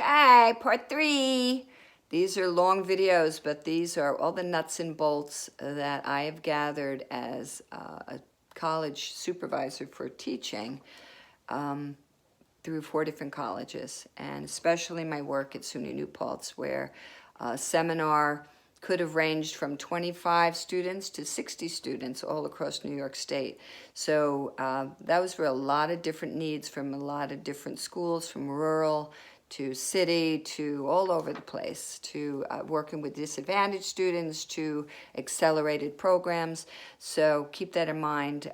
Okay, part 3. These are long videos, but these are all the nuts and bolts that I have gathered as a college supervisor for teaching through 4 different colleges, and especially my work at SUNY New Paltz, where a seminar could have ranged from 25 students to 60 students all across New York State. So that was for a lot of different needs from a lot of different schools, from rural to city to all over the place, to working with disadvantaged students to accelerated programs. So keep that in mind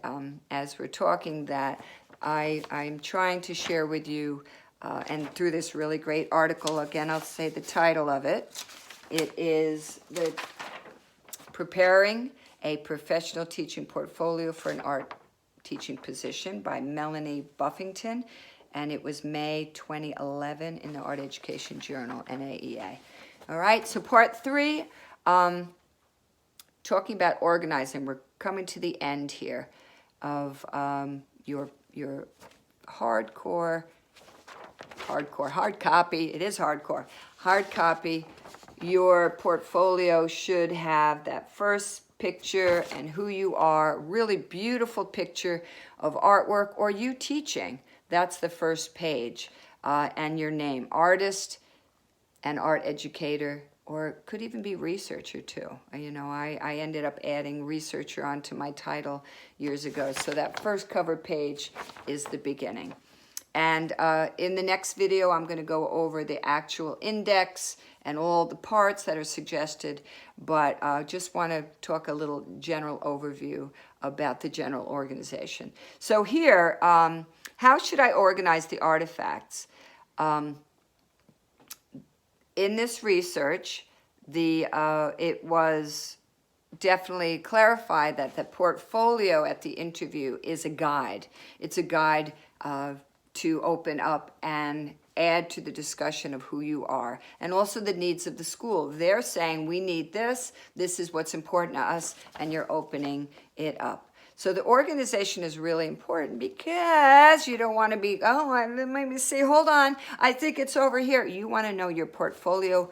as we're talking, that I'm trying to share with you, and through this really great article, again, I'll say the title of it. It is the Preparing a Professional Teaching Portfolio for an Art Teaching Position by Melanie Buffington, and it was May 2011 in the Art Education Journal, NAEA. All right, so part 3, talking about organizing. We're coming to the end here of your hard copy. It is hard copy. Your portfolio should have that first picture and who you are, really beautiful picture of artwork or you teaching. That's the first page, and your name, artist and art educator, or could even be researcher too. You know, I ended up adding researcher onto my title years ago. So that first cover page is the beginning. And in the next video, I'm going to go over the actual index and all the parts that are suggested, but just want to talk a little general overview about the general organization. So here, how should I organize the artifacts? In this research, it was definitely clarified that the portfolio at the interview is a guide. It's a guide to open up and add to the discussion of who you are, and also the needs of the school. They're saying, we need this is what's important to us, and you're opening it up. So the organization is really important, because you don't want to be, let me see, hold on, I think it's over here. You want to know your portfolio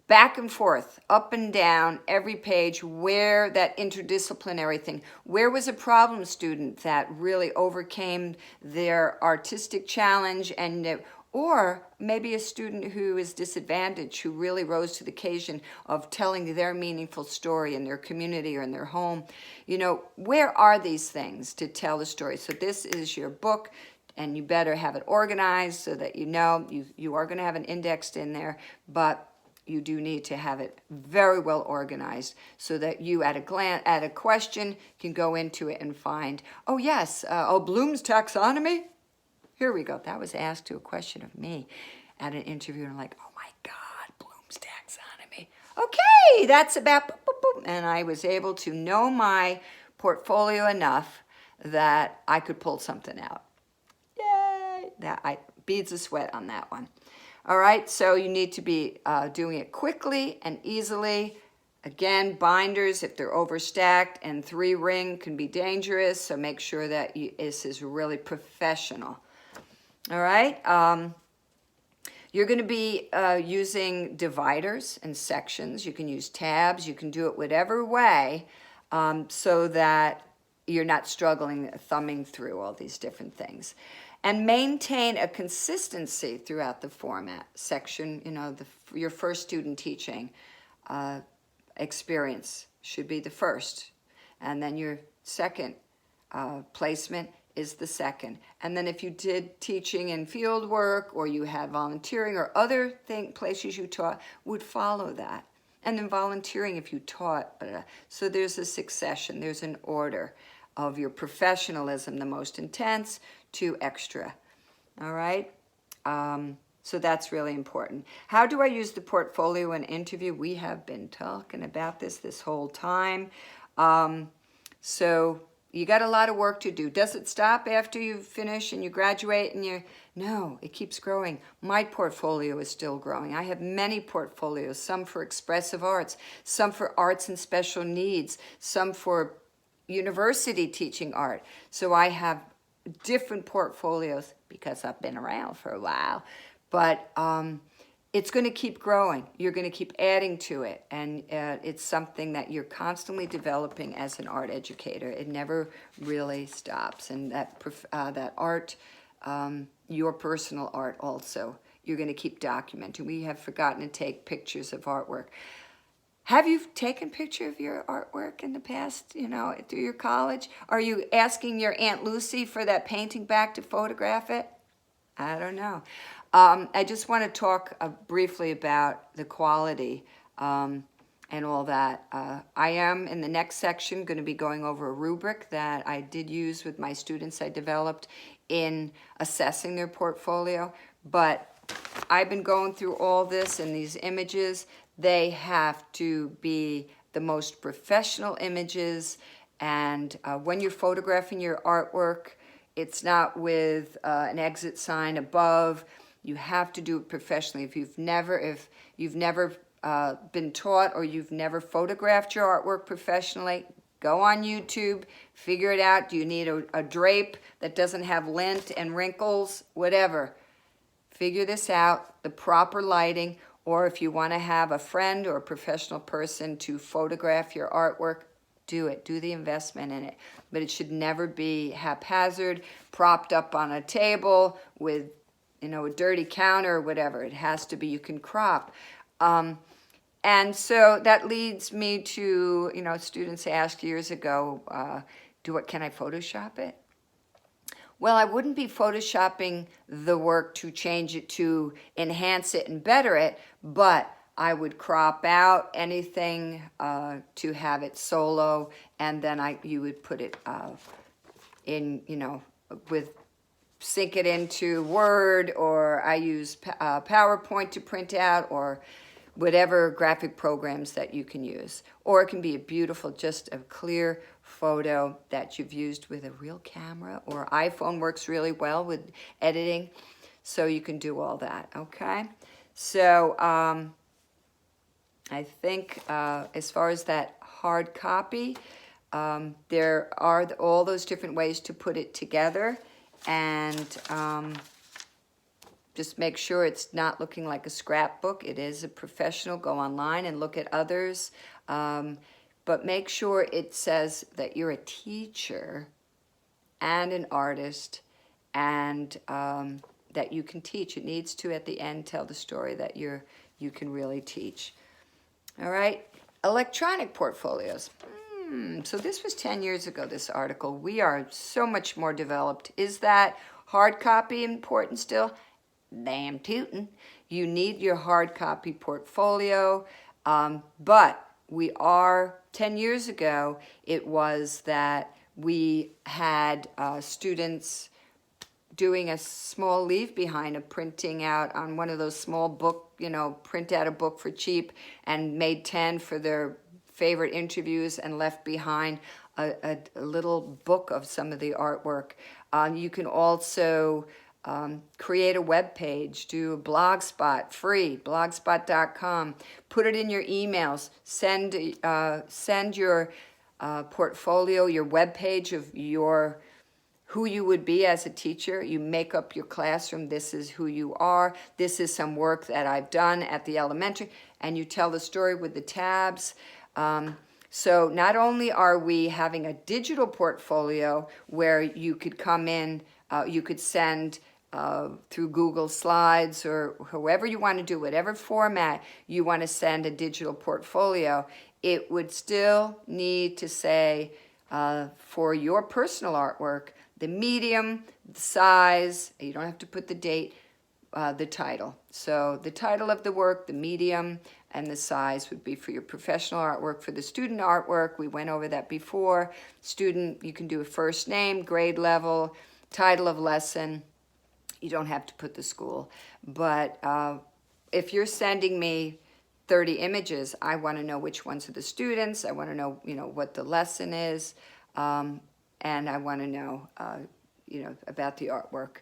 back and forth, up and down, every page, where that interdisciplinary thing, where was a problem student that really overcame their artistic challenge, and or maybe a student who is disadvantaged, who really rose to the occasion of telling their meaningful story in their community or in their home. You know, where are these things to tell the story? So this is your book, and you better have it organized so that you know you are going to have an indexed in there, but you do need to have it very well organized so that you at a question can go into it and find, oh yes, Bloom's taxonomy. Here we go. That was asked to a question of me at an interview, and I'm like, oh my God, Bloom's taxonomy. Okay, that's about boop, boop, boop. And I was able to know my portfolio enough that I could pull something out. Yay! Beads of sweat on that one. All right, so you need to be doing it quickly and easily. Again, binders, if they're overstacked, and 3-ring can be dangerous, so make sure that this is really professional. All right, you're going to be using dividers and sections. You can use tabs. You can do it whatever way so that you're not struggling, thumbing through all these different things. And maintain a consistency throughout the format section. You know, your first student teaching experience should be the first. And then your second placement is the second. And then if you did teaching and field work, or you had volunteering or other places you taught, would follow that. And then volunteering if you taught. So there's a succession, there's an order of your professionalism, the most intense to extra. All right? So that's really important. How do I use the portfolio in interview? We have been talking about this whole time. So you got a lot of work to do. Does it stop after you finish and you graduate and no, it keeps growing. My portfolio is still growing. I have many portfolios, some for expressive arts, some for arts and special needs, some for university teaching art. So I have different portfolios, because I've been around for a while, but it's going to keep growing. You're going to keep adding to it, and it's something that you're constantly developing as an art educator. It never really stops, and that art, your personal art also, you're going to keep documenting. We have forgotten to take pictures of artwork. Have you taken a picture of your artwork in the past, through your college? Are you asking your Aunt Lucy for that painting back to photograph it? I don't know. I just want to talk briefly about the quality and all that. I am, in the next section, going to be going over a rubric that I did use with my students I developed in assessing their portfolio. But I've been going through all this, and these images, they have to be the most professional images. And when you're photographing your artwork, it's not with an exit sign above. You have to do it professionally. If you've never been taught, or you've never photographed your artwork professionally, go on YouTube, figure it out. Do you need a drape that doesn't have lint and wrinkles? Whatever. Figure this out, the proper lighting, or if you want to have a friend or a professional person to photograph your artwork, do it. Do the investment in it. But it should never be haphazard, propped up on a table with, a dirty counter or whatever. It has to be, you can crop. And so that leads me to, students asked years ago, can I Photoshop it? Well, I wouldn't be Photoshopping the work to change it, to enhance it and better it, but I would crop out anything to have it solo, and then you would put it in, sync it into Word, or I use PowerPoint to print out, or whatever graphic programs that you can use. Or it can be a beautiful, just a clear photo that you've used with a real camera, or iPhone works really well with editing, so you can do all that, okay? So I think as far as that hard copy, there are all those different ways to put it together, and just make sure it's not looking like a scrapbook. It is a professional. Go online and look at others. But make sure it says that you're a teacher and an artist, and that you can teach. It needs to, at the end, tell the story that you can really teach. All right, electronic portfolios. So this was 10 years ago, this article. We are so much more developed. Is that hard copy important still? Damn tootin'. You need your hard copy portfolio, but we are, 10 years ago, it was that we had students doing a small leave behind of printing out on one of those small book, print out a book for cheap, and made 10 for their favorite interviews, and left behind a little book of some of the artwork. You can also create a web page, do a blogspot, free, blogspot.com, put it in your emails, send your portfolio, your web page of who you would be as a teacher. You make up your classroom. This is who you are. This is some work that I've done at the elementary, and you tell the story with the tabs. So not only are we having a digital portfolio where you could come in, you could send through Google Slides, or however you want to do, whatever format you want to send a digital portfolio, it would still need to say, for your personal artwork, the medium, the size, you don't have to put the date, the title. So the title of the work, the medium, and the size would be for your professional artwork. For the student artwork, we went over that before. Student, you can do a first name, grade level, title of lesson. You don't have to put the school. But if you're sending me 30 images, I want to know which ones are the students. I want to know, what the lesson is, and I want to know, about the artwork,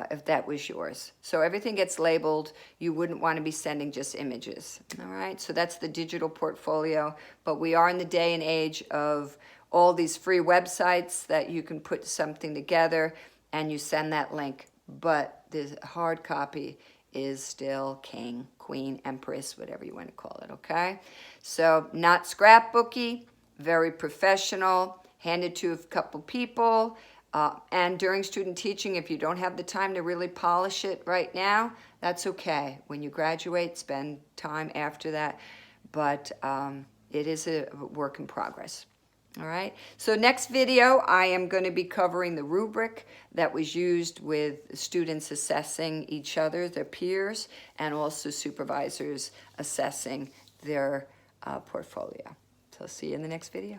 if that was yours. So everything gets labeled. You wouldn't want to be sending just images. All right. So that's the digital portfolio. But we are in the day and age of all these free websites that you can put something together and you send that link. But the hard copy is still king, queen, empress, whatever you want to call it, okay? So not scrapbooky, very professional, handed to a couple people. And during student teaching, if you don't have the time to really polish it right now, that's okay. When you graduate, spend time after that. But it is a work in progress. All right, so next video, I am going to be covering the rubric that was used with students assessing each other, their peers, and also supervisors assessing their portfolio. So see you in the next video.